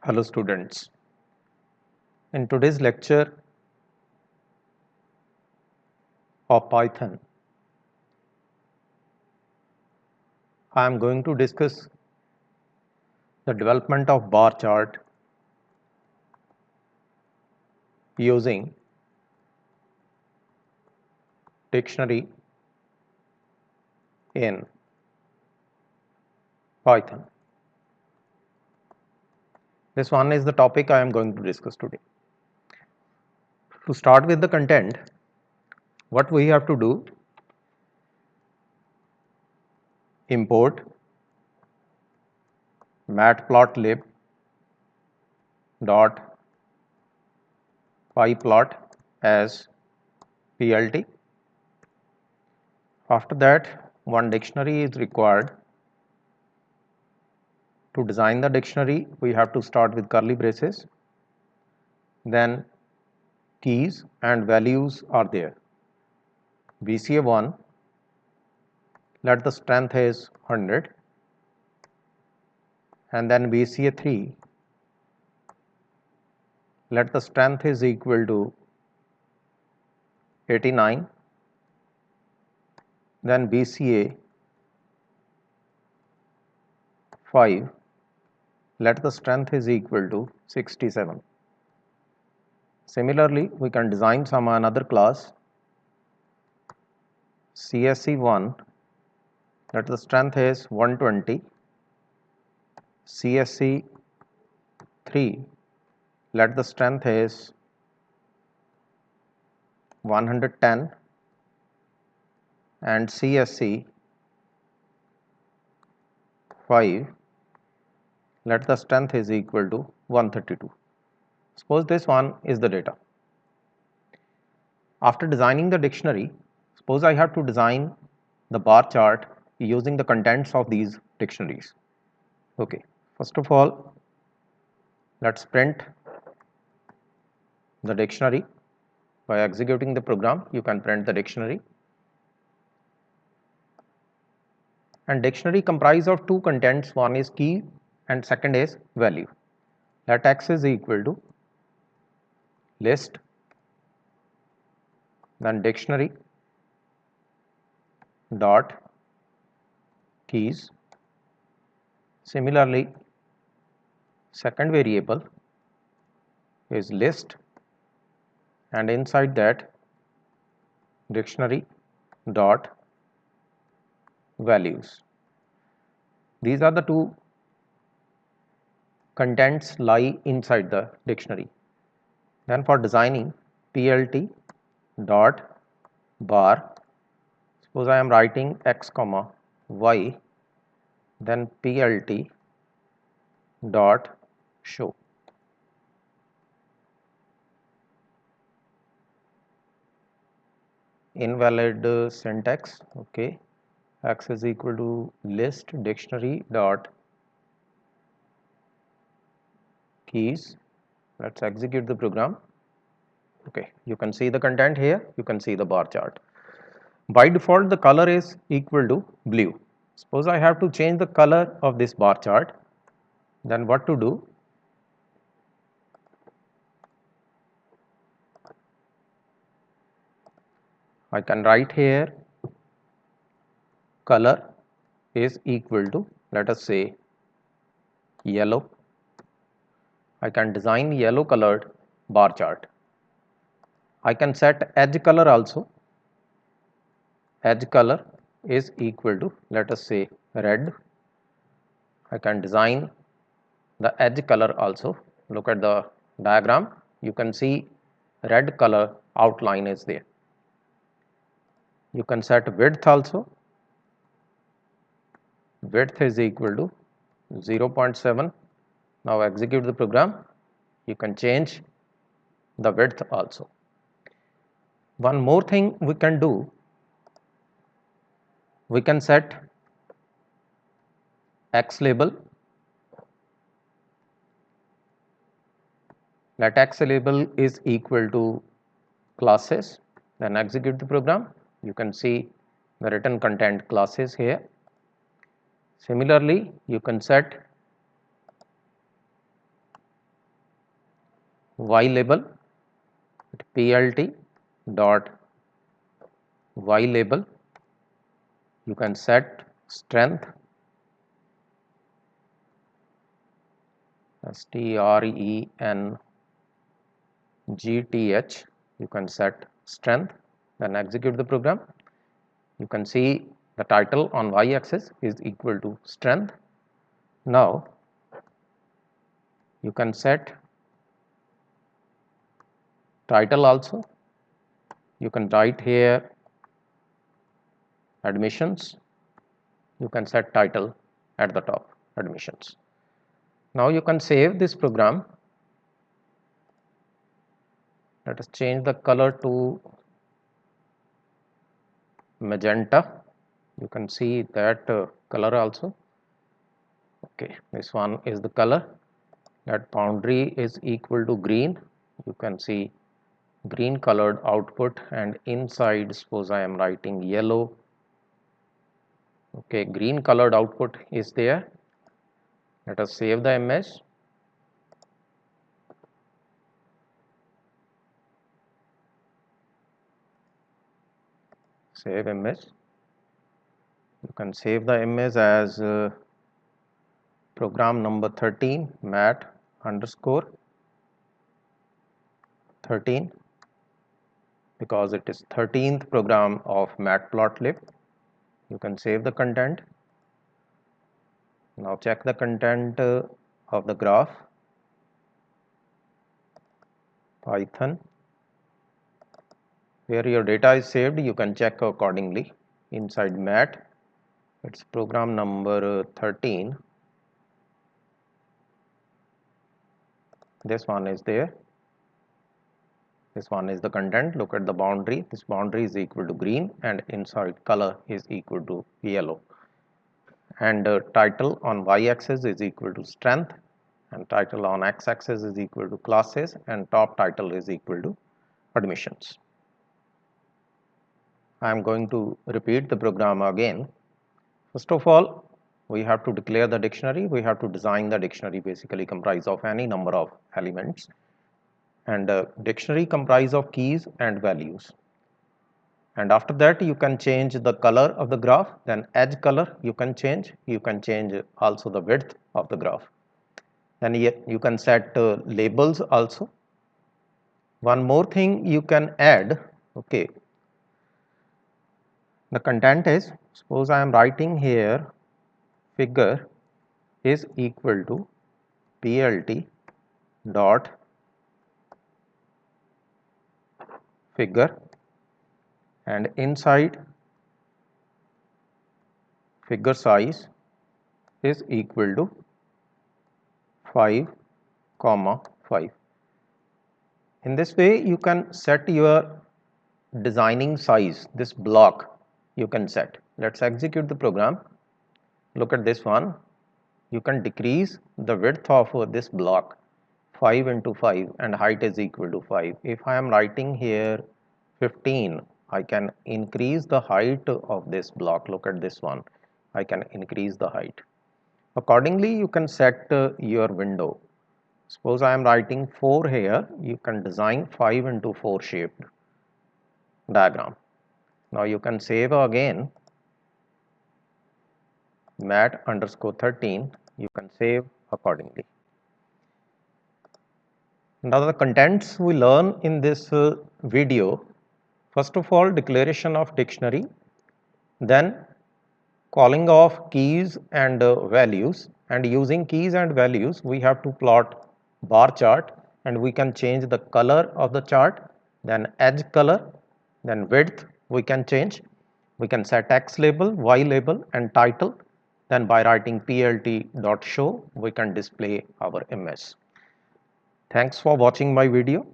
Hello students, in today's lecture of Python, I am going to discuss the development of bar chart using dictionary in Python. This one is the topic I am going to discuss today. To start with the content, what we have to do, import matplotlib dot pyplot as plt. After that, one dictionary is required. To design the dictionary, we have to start with curly braces. Then keys and values are there. BCA1, let the strength is 100, and then BCA3, let the strength is equal to 89, then BCA5, let the strength is equal to 67. Similarly, we can design some another class CSC1, let the strength is 120, CSC3, let the strength is 110, and CSC5, let the strength is equal to 132. Suppose this one is the data. After designing the dictionary, suppose I have to design the bar chart using the contents of these dictionaries. Okay, first of all, let's print the dictionary. By executing the program, you can print the dictionary. And dictionary comprises of two contents, one is key and second is value. Let x is equal to list, then dictionary dot keys. Similarly, second variable is list, and inside that dictionary dot values. These are the two contents lie inside the dictionary. Then for designing, plt dot bar, suppose I am writing x comma y, then plt dot show. Invalid syntax. Okay, x is equal to list dictionary dot keys. Let's execute the program. Okay, you can see the content here, you can see the bar chart. By default, the color is equal to blue. Suppose I have to change the color of this bar chart, then what to do? I can write here color is equal to, let us say, yellow. I can design yellow colored bar chart. I can set edge color also. Edge color is equal to, let us say, red. I can design the edge color also. Look at the diagram, you can see red color outline is there. You can set width also. Width is equal to 0.7. Now execute the program. You can change the width also. One more thing we can do, we can set x label. Let x label is equal to classes, then execute the program. You can see the written content classes here. Similarly, you can set y label, plt dot y label, you can set strength, strength, you can set strength, then execute the program. You can see the title on y-axis is equal to strength. Now you can set title also. You can write here admissions. You can set title at the top, admissions. Now you can save this program. Let us change the color to magenta. You can see that color also. Okay, this one is the color. That boundary is equal to green. You can see green colored output, and inside suppose I am writing yellow. Okay, green colored output is there. Let us save the image. Save image. You can save the image as program number 13 mat underscore 13, because it is 13th program of matplotlib. You can save the content. Now check the content of the graph. Python, where your data is saved, you can check accordingly. Inside mat, it's program number 13. This one is there. This one is the content. Look at the boundary. This boundary is equal to green, and inside color is equal to yellow. And title on y-axis is equal to strength, and title on x-axis is equal to classes, and top title is equal to admissions. I am going to repeat the program again. First of all, we have to declare the dictionary. We have to design the dictionary, basically comprise of any number of elements, and dictionary comprise of keys and values. And after that, you can change the color of the graph. Then edge color you can change also the width of the graph. Then you can set labels also. One more thing you can add. Okay, the content is, suppose I am writing here figure is equal to plt dot figure, and inside figure size is equal to 5, 5. In this way you can set your designing size. This block you can set. Let's execute the program. Look at this one. You can decrease the width of this block 5 into 5, and height is equal to 5. If I am writing here 15, I can increase the height of this block. Look at this one. I can increase the height. Accordingly, you can set your window. Suppose I am writing 4 here, you can design 5 into 4 shaped diagram. Now you can save again mat underscore 13. You can save accordingly. Now the contents we learn in this video, first of all, declaration of dictionary, then calling of keys and values, and using keys and values we have to plot bar chart, and we can change the color of the chart, then edge color, then width we can change. We can set x label, y label, and title. Then by writing plt.show we can display our image. Thanks for watching my video.